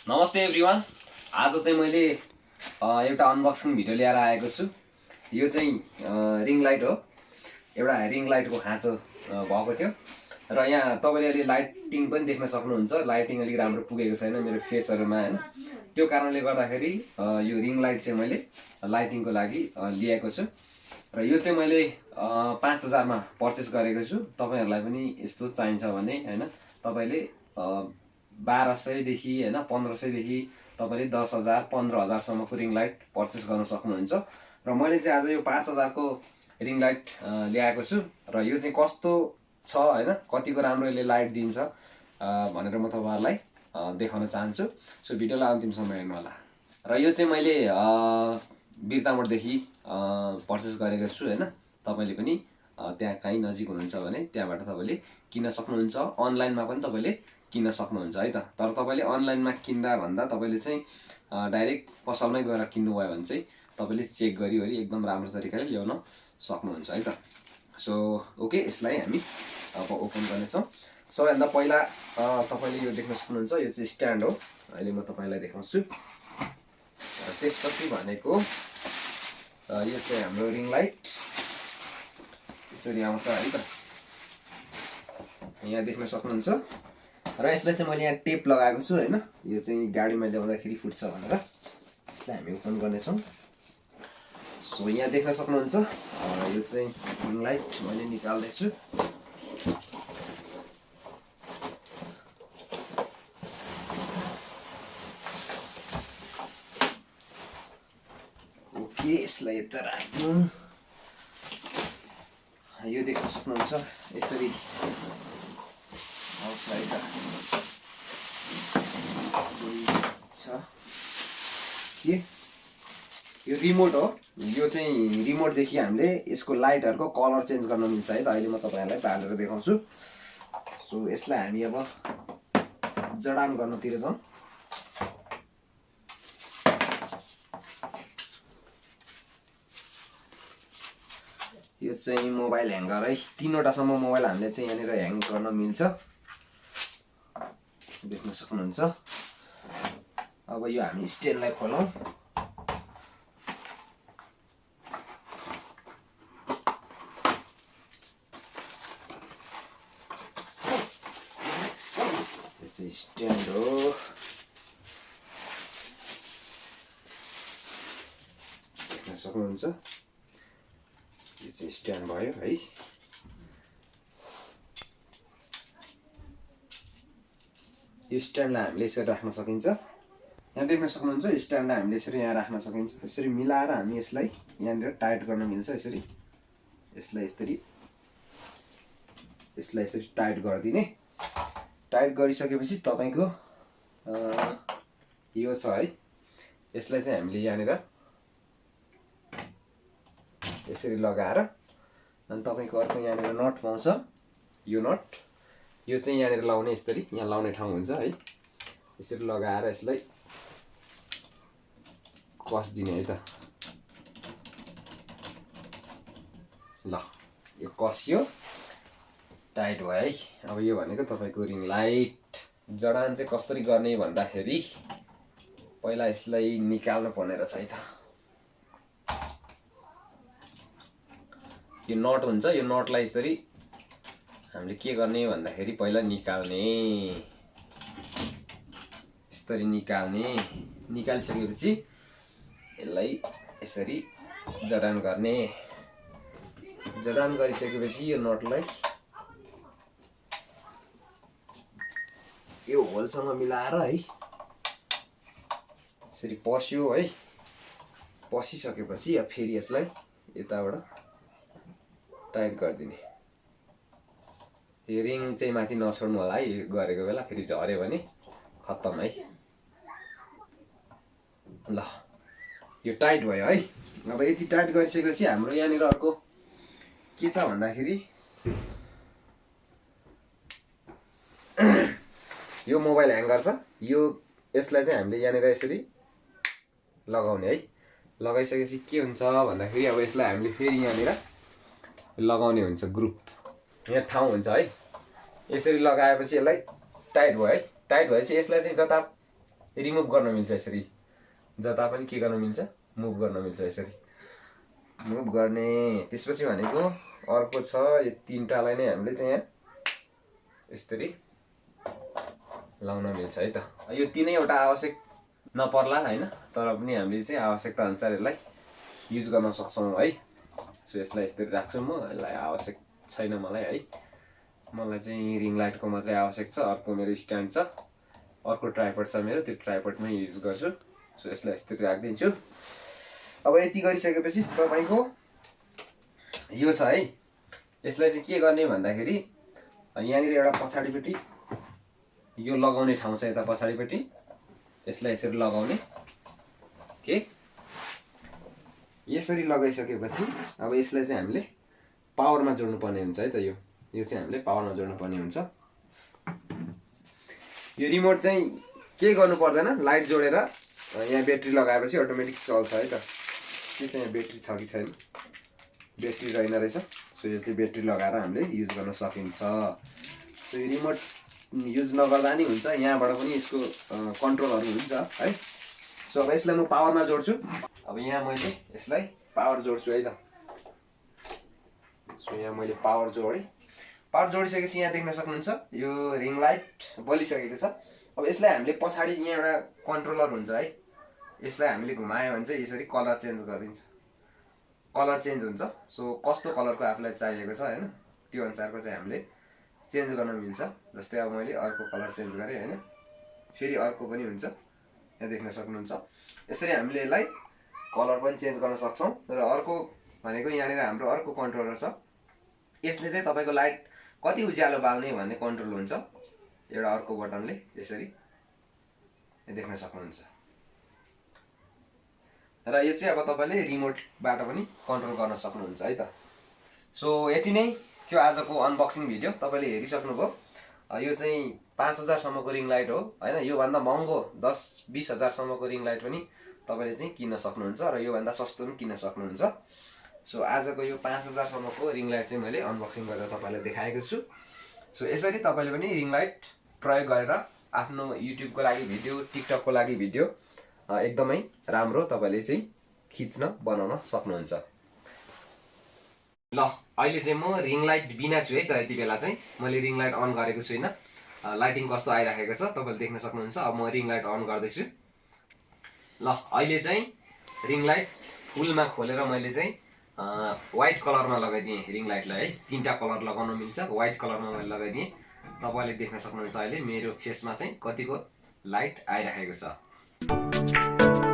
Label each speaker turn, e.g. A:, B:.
A: नमस्ते एभ्रिवान। आज चाहिँ मैले एउटा अनबक्सिङ भिडियो लिएर आएको छु। यो चाहिँ रिङ लाइट हो। एउटा रिङ लाइटको खाँचो भएको थियो र यहाँ तपाईले अहिले लाइटिङ पनि देख्न सक्नुहुन्छ। लाइटिङ अलिक राम्रो पुगेको छैन मेरो फेसहरुमा हैन। त्यो कारणले गर्दाखेरि यो रिङ लाइट चाहिँ मैले लाइटिङको लागि लिएको छु र यो चाहिँ मैले 5000 मा पर्चेस गरेको छु। तपाईहरुलाई पनि यस्तो चाहिन्छ भने हैन तपाईले 1200 देखि हैन 1500 देखि तपाईले 10000 15000 सम्मको रिङ लाइट पर्चेस गर्न सक्नुहुन्छ र मैले चाहिँ आज यो 5000 को रिङ लाइट ल्याएको छु र यो चाहिँ कस्तो छ हैन कतिको राम्रो यसले लाइट दिन्छ भनेर म तपाईहरुलाई देखाउन चाहन्छु। सो भिडियोलाई अन्तिमसम्म हेर्नु होला। र यो चाहिँ मैले बिर्तामोड देखि पर्चेस गरेको छु हैन। तपाईले पनि त्यहाँ कहीँ नजिक हुनुहुन्छ भने त्यहाँबाट तपाईले किन्न सक्नुहुन्छ। अनलाइनमा पनि तपाईले किन्न सक्नुहुन्छ है त। तर तपाईले अनलाइनमा किन्दा भन्दा तपाईले चाहिँ डाइरेक्ट पसलमै गएर किन्नु भयो भने चाहिँ तपाईले चेक गरिवरी एकदम राम्रो तरिकाले ल्याउन सक्नुहुन्छ है त। सो ओके, यसलाई हामी अब ओपन गर्नेछौँ। सबैभन्दा पहिला तपाईले यो देख्न सक्नुहुन्छ यो चाहिँ स्ट्यान्ड हो। अहिले म तपाईलाई देखाउँछु। त्यसपछि भनेको यो चाहिँ हाम्रो रिङ लाइट यसरी आउँछ है त। यहाँ देख्न सक्नुहुन्छ र यसलाई चाहिँ मैले यहाँ टेप लगाएको छु हैन। यो चाहिँ गाडीमा ल्याउँदाखेरि फुट्छ भनेर यसलाई हामी ओपन गर्नेछौँ। सो यहाँ देख्न सक्नुहुन्छ यो चाहिँ रिङ लाइट मैले निकाल्दै छु। ओके, यसलाई यता राख्नु। यो देख्न सक्नुहुन्छ यसरी आउँछ है त। के यो रिमोट हो। यो चाहिँ रिमोट देखि हामीले यसको लाइटहरुको कलर चेन्ज गर्न मिल्छ है त। अहिले म तपाईहरुलाई बालेर देखाउँछु। सो यसलाई हामी अब जडान गर्नतिर जाउँ। यो चाहिँ मोबाइल ह्याङ्गर है। 3वटा सम्म मोबाइल हामीले चाहिँ यहाँनिर ह्याङ गर्न मिल्छ देख्न सक्नुहुन्छ। अब यो हामी स्ट्यान्डलाई खोलौँ। यो चाहिँ स्ट्यान्ड हो। देख्न सक्नुहुन्छ यो चाहिँ स्ट्यान्ड भयो है। यो स्ट्यान्डलाई हामीले यसरी राख्न सकिन्छ। यहाँ देख्न सक्नुहुन्छ स्ट्यान्डलाई हामीले यसरी यहाँ राख्न सकिन्छ। यसरी मिलाएर हामी यसलाई यहाँनिर टाइट गर्न मिल्छ। यसरी यसलाई यसरी टाइट गरिदिने। टाइट गरिसकेपछि तपाईको यो छ है। यसलाई चाहिँ हामीले यहाँनिर यसरी लगाएर अनि तपाईको अर्को यहाँनिर नट पाउँछ। यो नट यो चाहिँ यहाँनिर लाउने यसरी यहाँ लाउने ठाउँ हुन्छ है। यसरी लगाएर यसलाई कस दिने है त। ल यो कसियो टाइट भयो है। अब यो भनेको तपाईको रिङ लाइट जडान चाहिँ कसरी गर्ने भन्दाखेरि पहिला यसलाई निकाल्नु पर्ने रहेछ है त। यो नट हुन्छ। यो नटलाई यसरी हामीले के गर्ने भन्दाखेरि पहिला निकाल्ने। यसरी निकाल्ने। निकालिसकेपछि यसलाई यसरी जडान गर्ने। जडान गरिसकेपछि यो नटलाई यो होलसँग मिलाएर है यसरी पस्यो है। पसिसकेपछि अब फेरि यसलाई यताबाट टाइट गरिदिने। यो रिङ चाहिँ माथि नछोड्नु होला है। यो गरेको बेला फेरि झर्यो भने खत्तम है। ल यो टाइट भयो है। अब यति टाइट गरिसकेपछि हाम्रो यहाँनिर अर्को के छ भन्दाखेरि यो मोबाइल ह्याङ्गर छ। यो यसलाई चाहिँ हामीले यहाँनिर यसरी लगाउने है। लगाइसकेपछि के हुन्छ भन्दाखेरि अब यसलाई हामीले फेरि यहाँनिर लगाउने हुन्छ। ग्रुप यहाँ ठाउँ हुन्छ है। यसरी लगाएपछि यसलाई टाइट भयो है। टाइट भएपछि यसलाई चाहिँ जता रिमुभ गर्न मिल्छ यसरी, जता पनि के गर्न मिल्छ, मुभ गर्न मिल्छ यसरी मुभ गर्ने। त्यसपछि भनेको अर्को छ यो तीनटालाई नै हामीले चाहिँ यहाँ यसरी लाउन मिल्छ है त। यो तीनैवटा आवश्यक नपर्ला हैन, तर पनि हामीले चाहिँ आवश्यकता अनुसार यसलाई युज गर्न सक्छौँ है। सो यसलाई यसरी राख्छु म, यसलाई आवश्यक छैन मलाई है। मलाई चाहिँ रिङ लाइटको मात्रै आवश्यक छ। अर्को मेरो स्ट्यान्ड छ, अर्को ट्राइपड छ मेरो, त्यो ट्राइपडमै युज गर्छु। सो यसलाई यसरी राखिदिन्छु। अब यति गरिसकेपछि तपाईँको यो छ है, यसलाई चाहिँ के गर्ने भन्दाखेरि यहाँनिर एउटा पछाडिपट्टि यो लगाउने ठाउँ छ, यता पछाडिपट्टि यसलाई यसरी लगाउने के। यसरी लगाइसकेपछि अब यसलाई चाहिँ हामीले पावरमा जोड्नु पर्ने हुन्छ है त। यो चाहिँ हामीले पावरमा जोड्नु पर्ने हुन्छ। यो रिमोट चाहिँ के गर्नु पर्दैन, लाइट जोडेर यहाँ ब्याट्री लगाएपछि अटोमेटिक चल्छ है त। के चाहिँ यहाँ ब्याट्री छ कि छैन, ब्याट्री रहेन रहेछ। सो यो चाहिँ ब्याट्री लगाएर हामीले युज गर्न सकिन्छ। सो यो रिमोट युज नगर्दा नि हुन्छ, यहाँबाट पनि यसको कन्ट्रोलहरू हुन्छ है। सो अब यसलाई म पावरमा जोड्छु। अब यहाँ मैले यसलाई पावर जोड्छु है त। सो यहाँ मैले पावर जोडेँ। पावर जोडिसकेपछि यहाँ देख्न सक्नुहुन्छ यो रिङ लाइट बलिसकेको छ। अब यसलाई हामीले पछाडि यहाँ एउटा कन्ट्रोलर हुन्छ है, यसलाई हामीले घुमायो भने चाहिँ यसरी कलर चेन्ज गरिदिन्छ, कलर चेन्ज हुन्छ। सो कस्तो कलरको आफूलाई चाहिएको छ हैन, त्यो अनुसारको चाहिँ हामीले चेन्ज गर्न मिल्छ। जस्तै अब मैले अर्को कलर चेन्ज गरेँ हैन, फेरि अर्को पनि हुन्छ, यहाँ देख्न सक्नुहुन्छ। यसरी हामीले यसलाई कलर पनि चेन्ज गर्न सक्छौँ। र अर्को भनेको यहाँनिर हाम्रो अर्को कन्ट्रोलर छ, यसले चाहिँ तपाईँको लाइट कति उज्यालो बाल्ने भन्ने कन्ट्रोल हुन्छ एउटा अर्को बटनले, यसरी देख्न सक्नुहुन्छ। र यो चाहिँ अब तपाईँले रिमोटबाट पनि कन्ट्रोल गर्न सक्नुहुन्छ है त। सो यति नै थियो आजको अनबक्सिङ भिडियो। तपाईँले हेरिसक्नुभयो। यो चाहिँ 5000 सम्मको रिङ लाइट हो हैन। योभन्दा महँगो 10-20 हजार सम्मको रिङ लाइट पनि तपाईँले चाहिँ किन्न सक्नुहुन्छ र योभन्दा सस्तो पनि किन्न सक्नुहुन्छ। सो आजको यो 5000 सम्मको रिङ लाइट चाहिँ मैले अनबक्सिङ गरेर तपाईँलाई देखाएको छु। सो यसरी तपाईँले पनि रिङ लाइट प्रयोग गरेर आफ्नो युट्युबको लागि भिडियो, टिकटकको लागि भिडियो एकदमै राम्रो तपाईँले चाहिँ खिच्न बनाउन सक्नुहुन्छ। ल अहिले चाहिँ म रिङ लाइट बिना छु है त। यति बेला चाहिँ मैले रिङ लाइट अन गरेको छुइनँ। लाइटिङ कस्तो आइराखेको छ तपाईँले देख्न सक्नुहुन्छ। अब म रिङ लाइट अन गर्दैछु। ल अहिले चाहिँ रिङ लाइट फुलमा खोलेर मैले चाहिँ व्हाइट कलरमा लगाइदिएँ रिङ लाइटलाई है। तीनटा कलर लगाउन मिल्छ, व्हाइट कलरमा मैले लगाइदिएँ। तपाईँले देख्न सक्नुहुन्छ अहिले मेरो फेसमा चाहिँ कतिको लाइट आइराखेको छ।